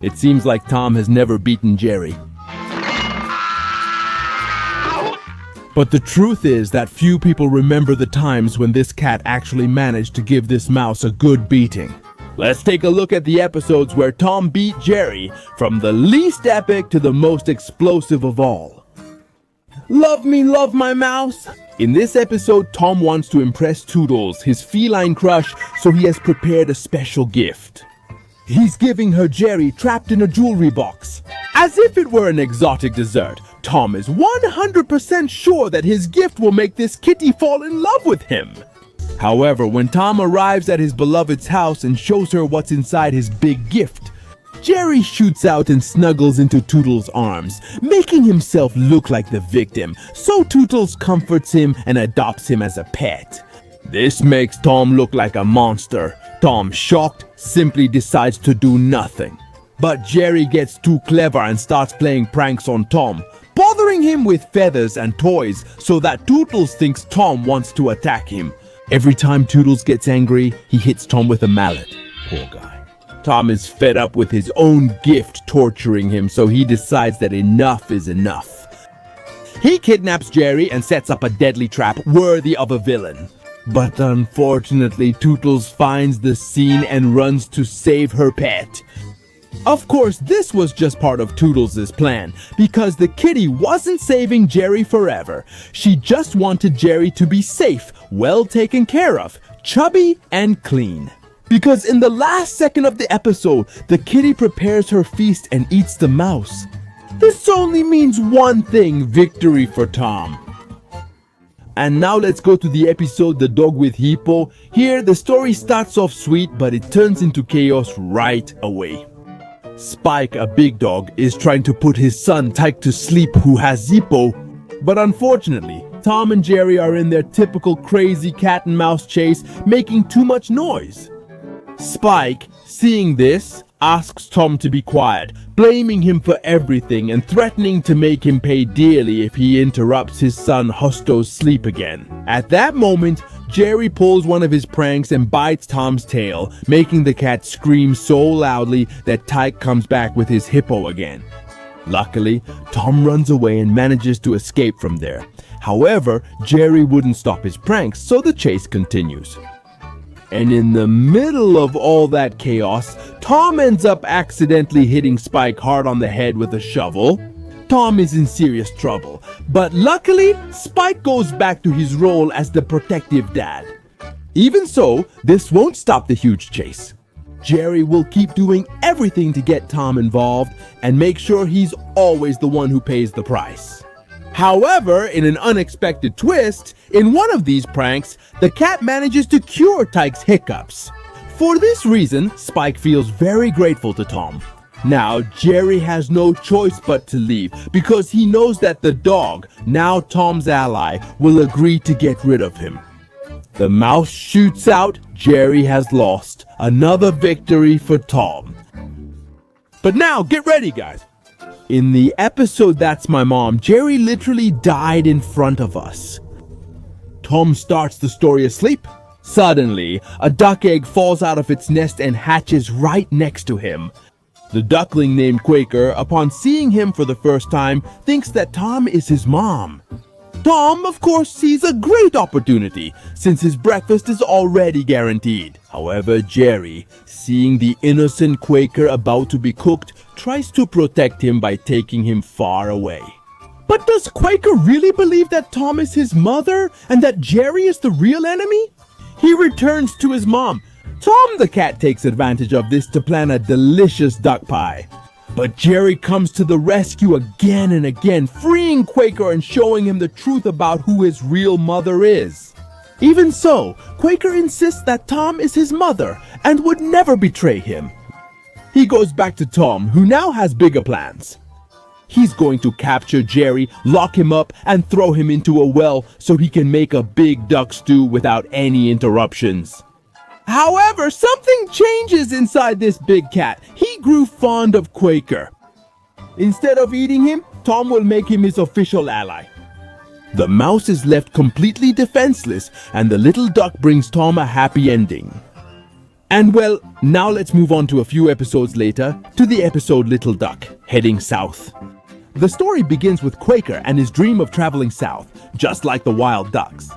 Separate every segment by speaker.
Speaker 1: It seems like Tom has never beaten Jerry. But the truth is that few people remember the times when this cat actually managed to give this mouse a good beating. Let's take a look at the episodes where Tom beat Jerry, from the least epic to the most explosive of all. Love me, love my mouse. In this episode, Tom wants to impress Toodles, his feline crush, so he has prepared a special gift. He's giving her Jerry trapped in a jewelry box. As if it were an exotic dessert, Tom is 100% sure that his gift will make this kitty fall in love with him. However, when Tom arrives at his beloved's house and shows her what's inside his big gift, Jerry shoots out and snuggles into Toodles' arms, making himself look like the victim, so Toodles comforts him and adopts him as a pet. This makes Tom look like a monster. Tom, shocked, simply decides to do nothing. But Jerry gets too clever and starts playing pranks on Tom, bothering him with feathers and toys so that Toodles thinks Tom wants to attack him. Every time Toodles gets angry, he hits Tom with a mallet. Poor guy. Tom is fed up with his own gift torturing him, so he decides that enough is enough. He kidnaps Jerry and sets up a deadly trap worthy of a villain. But unfortunately, Toodles finds the scene and runs to save her pet. Of course, this was just part of Toodles' plan, because the kitty wasn't saving Jerry forever. She just wanted Jerry to be safe, well taken care of, chubby and clean. Because in the last second of the episode, the kitty prepares her feast and eats the mouse. This only means one thing: victory for Tom. And now let's go to the episode The Dog with Hippo. Here, the story starts off sweet, but it turns into chaos right away. Spike, a big dog, is trying to put his son Tyke to sleep, who has Hippo. But unfortunately, Tom and Jerry are in their typical crazy cat and mouse chase, making too much noise. Spike, seeing this, asks Tom to be quiet, blaming him for everything and threatening to make him pay dearly if he interrupts his son Husto's sleep again. At that moment, Jerry pulls one of his pranks and bites Tom's tail, making the cat scream so loudly that Tyke comes back with his Hippo again. Luckily, Tom runs away and manages to escape from there. However, Jerry wouldn't stop his pranks, so the chase continues. And in the middle of all that chaos, Tom ends up accidentally hitting Spike hard on the head with a shovel. Tom is in serious trouble, but luckily, Spike goes back to his role as the protective dad. Even so, this won't stop the huge chase. Jerry will keep doing everything to get Tom involved and make sure he's always the one who pays the price. However, in an unexpected twist, in one of these pranks, the cat manages to cure Tyke's hiccups. For this reason, Spike feels very grateful to Tom. Now, Jerry has no choice but to leave, because he knows that the dog, now Tom's ally, will agree to get rid of him. The mouse shoots out. Jerry has lost. Another victory for Tom. But now, get ready, guys. In the episode That's My Mom, Jerry literally died in front of us. Tom starts the story asleep. Suddenly, a duck egg falls out of its nest and hatches right next to him. The duckling named Quaker, upon seeing him for the first time, thinks that Tom is his mom. Tom, of course, sees a great opportunity, since his breakfast is already guaranteed. However, Jerry, seeing the innocent Quaker about to be cooked, tries to protect him by taking him far away. But does Quaker really believe that Tom is his mother and that Jerry is the real enemy? He returns to his mom. Tom the cat takes advantage of this to plan a delicious duck pie. But Jerry comes to the rescue again and again, freeing Quaker and showing him the truth about who his real mother is. Even so, Quaker insists that Tom is his mother and would never betray him. He goes back to Tom, who now has bigger plans. He's going to capture Jerry, lock him up, and throw him into a well so he can make a big duck stew without any interruptions. However, something changes inside this big cat. He grew fond of Quaker. Instead of eating him, Tom will make him his official ally. The mouse is left completely defenseless, and the little duck brings Tom a happy ending. And well, now let's move on to a few episodes later to the episode Little Duck, Heading South. The story begins with Quaker and his dream of traveling south, just like the wild ducks.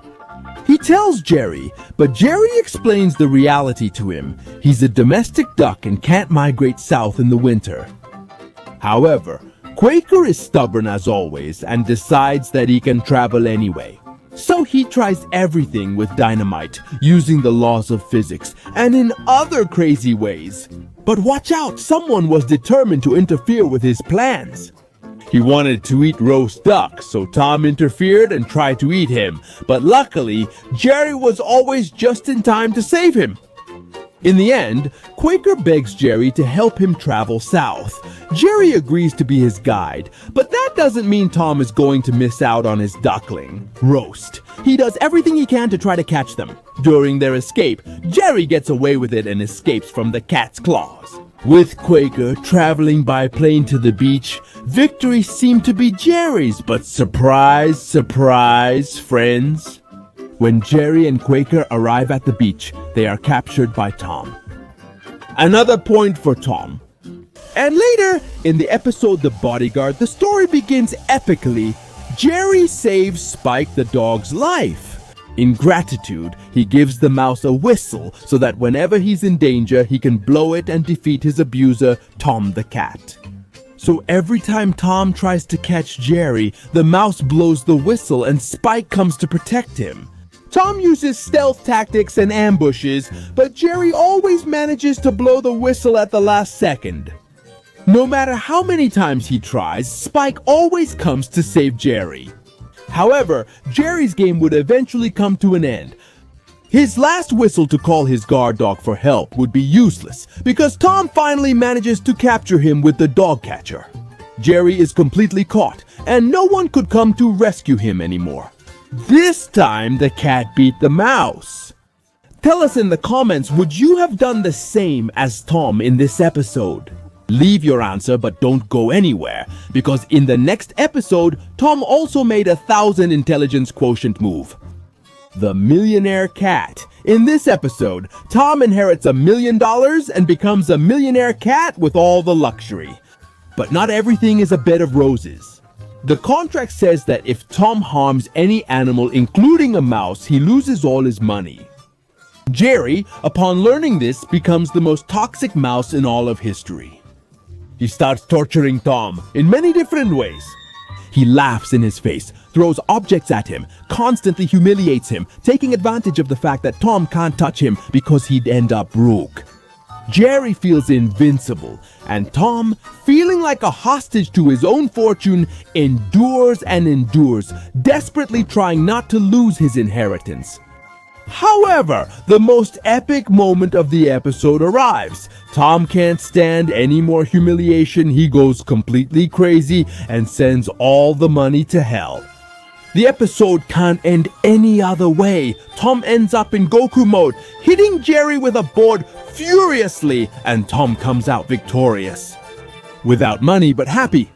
Speaker 1: He tells Jerry, but Jerry explains the reality to him. He's a domestic duck and can't migrate south in the winter. However, Quaker is stubborn as always and decides that he can travel anyway. So he tries everything with dynamite, using the laws of physics, and in other crazy ways. But watch out, someone was determined to interfere with his plans. He wanted to eat roast duck, so Tom interfered and tried to eat him. But luckily, Jerry was always just in time to save him. In the end, Quaker begs Jerry to help him travel south. Jerry agrees to be his guide, but that doesn't mean Tom is going to miss out on his duckling, Roast. He does everything he can to try to catch them. During their escape, Jerry gets away with it and escapes from the cat's claws. With Quaker traveling by plane to the beach, victory seemed to be Jerry's, but surprise, surprise, friends. When Jerry and Quaker arrive at the beach, they are captured by Tom. Another point for Tom. And later, in the episode The Bodyguard, the story begins epically. Jerry saves Spike the dog's life. In gratitude, he gives the mouse a whistle so that whenever he's in danger, he can blow it and defeat his abuser, Tom the cat. So every time Tom tries to catch Jerry, the mouse blows the whistle and Spike comes to protect him. Tom uses stealth tactics and ambushes, but Jerry always manages to blow the whistle at the last second. No matter how many times he tries, Spike always comes to save Jerry. However, Jerry's game would eventually come to an end. His last whistle to call his guard dog for help would be useless because Tom finally manages to capture him with the dog catcher. Jerry is completely caught, and no one could come to rescue him anymore. This time, the cat beat the mouse. Tell us in the comments, would you have done the same as Tom in this episode? Leave your answer, but don't go anywhere, because in the next episode, Tom also made a 1,000 intelligence quotient move. The Millionaire Cat. In this episode, Tom inherits $1 million and becomes a millionaire cat with all the luxury. But not everything is a bed of roses. The contract says that if Tom harms any animal, including a mouse, he loses all his money. Jerry, upon learning this, becomes the most toxic mouse in all of history. He starts torturing Tom in many different ways. He laughs in his face, throws objects at him, constantly humiliates him, taking advantage of the fact that Tom can't touch him because he'd end up broke. Jerry feels invincible, and Tom, feeling like a hostage to his own fortune, endures and endures, desperately trying not to lose his inheritance. However, the most epic moment of the episode arrives. Tom can't stand any more humiliation. He goes completely crazy and sends all the money to hell. The episode can't end any other way. Tom ends up in Goku mode, hitting Jerry with a board furiously, and Tom comes out victorious. Without money, but happy.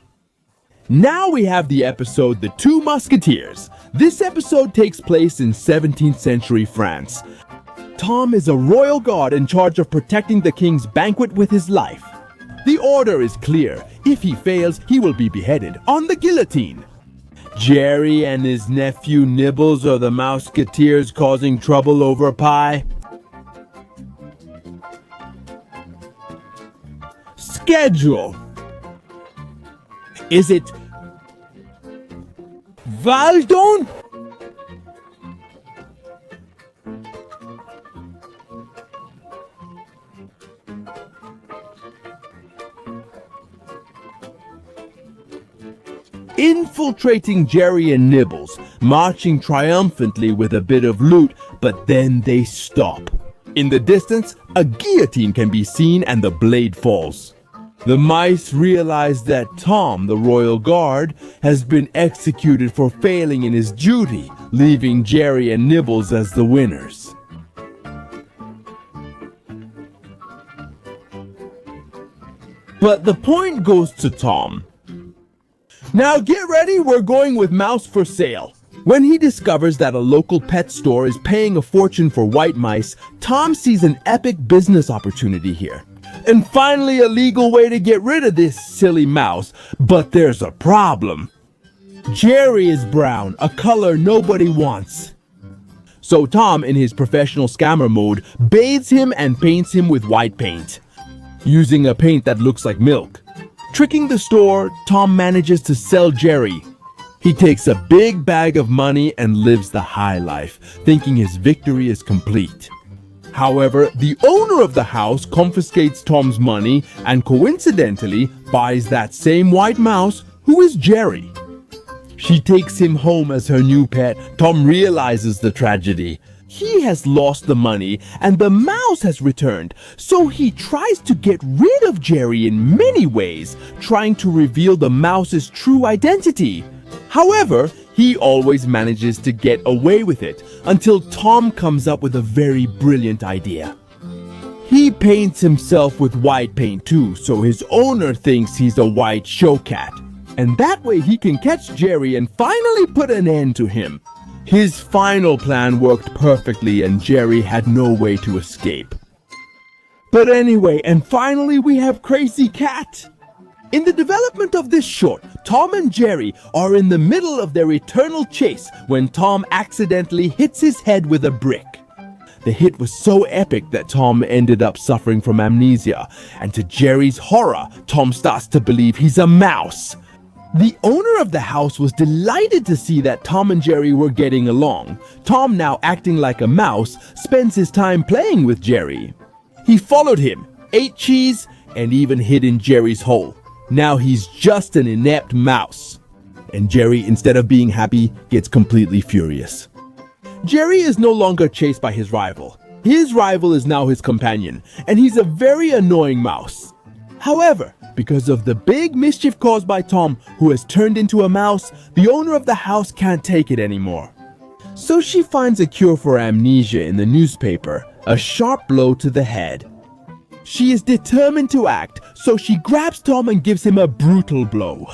Speaker 1: Now we have the episode The Two Musketeers. This episode takes place in 17th century France. Tom is a royal guard in charge of protecting the king's banquet with his life. The order is clear. If he fails, he will be beheaded on the guillotine. Jerry and his nephew Nibbles are the Musketeers causing trouble over pie. Schedule. Is it Valdon? Infiltrating Jerry and Nibbles, marching triumphantly with a bit of loot, but then they stop. In the distance, a guillotine can be seen and the blade falls. The mice realize that Tom, the royal guard, has been executed for failing in his duty, leaving Jerry and Nibbles as the winners. But the point goes to Tom. Now get ready, we're going with mouse for sale. When he discovers that a local pet store is paying a fortune for white mice, Tom sees an epic business opportunity here. And finally a legal way to get rid of this silly mouse. But there's a problem. Jerry is brown, a color nobody wants. So Tom, in his professional scammer mode, bathes him and paints him with white paint, using a paint that looks like milk. Tricking the store, Tom manages to sell Jerry. He takes a big bag of money and lives the high life, thinking his victory is complete. However, the owner of the house confiscates Tom's money and coincidentally buys that same white mouse, who is Jerry. She takes him home as her new pet. Tom realizes the tragedy. He has lost the money and the mouse has returned, so he tries to get rid of Jerry in many ways, trying to reveal the mouse's true identity. However, he always manages to get away with it until Tom comes up with a very brilliant idea. He paints himself with white paint too, so his owner thinks he's a white show cat. And that way he can catch Jerry and finally put an end to him. His final plan worked perfectly and Jerry had no way to escape. But anyway, and finally we have Crazy Cat. In the development of this short, Tom and Jerry are in the middle of their eternal chase when Tom accidentally hits his head with a brick. The hit was so epic that Tom ended up suffering from amnesia, and to Jerry's horror, Tom starts to believe he's a mouse. The owner of the house was delighted to see that Tom and Jerry were getting along. Tom, now acting like a mouse, spends his time playing with Jerry. He followed him, ate cheese, and even hid in Jerry's hole. Now he's just an inept mouse. And Jerry, instead of being happy, gets completely furious. Jerry is no longer chased by his rival. His rival is now his companion, and he's a very annoying mouse. However, because of the big mischief caused by Tom, who has turned into a mouse, the owner of the house can't take it anymore. So she finds a cure for amnesia in the newspaper, a sharp blow to the head. She is determined to act, so she grabs Tom and gives him a brutal blow.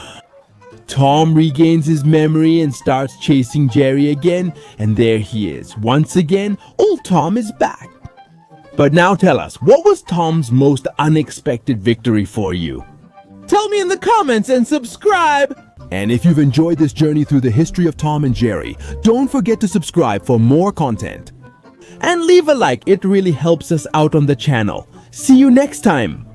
Speaker 1: Tom regains his memory and starts chasing Jerry again, and there he is. Once again, old Tom is back. But now tell us, what was Tom's most unexpected victory for you? Tell me in the comments and subscribe! And if you've enjoyed this journey through the history of Tom and Jerry, don't forget to subscribe for more content. And leave a like, it really helps us out on the channel. See you next time!